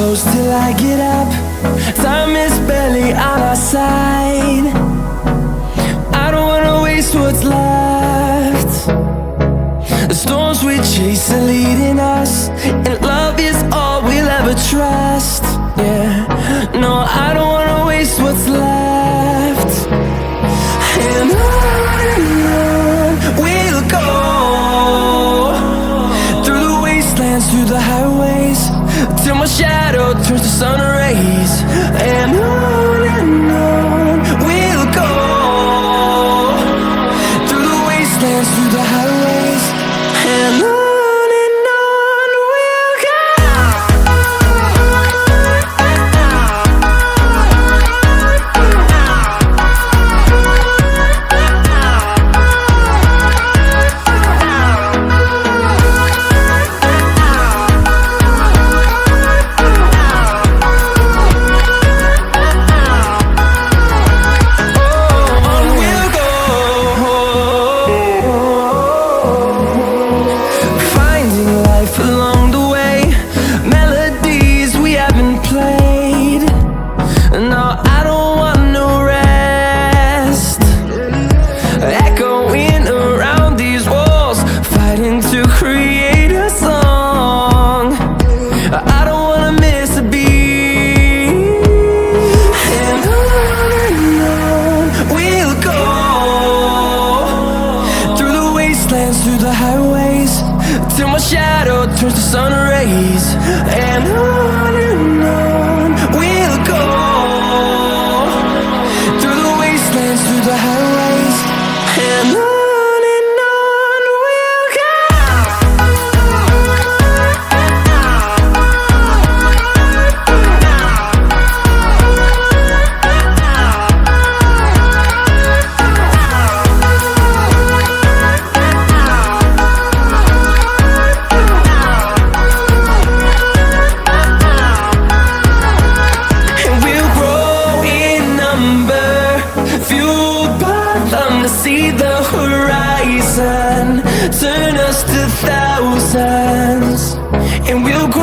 close till I get up. Time is barely on our side. I don't wanna waste what's left. The storms we chase are leading us, and love is all we'll ever trust. Yeah, no, I don't wanna waste what's left. And on we'll go, through the wastelands, through the highways, till my shadow turns to sun rays. And on we'll go, through the wastelands, through the highways, and on. Through the highways, till my shadow turns to sun rays. And on we'll go, through the wastelands, through the highways, and on. See the horizon turn us to thousands, and we'll grow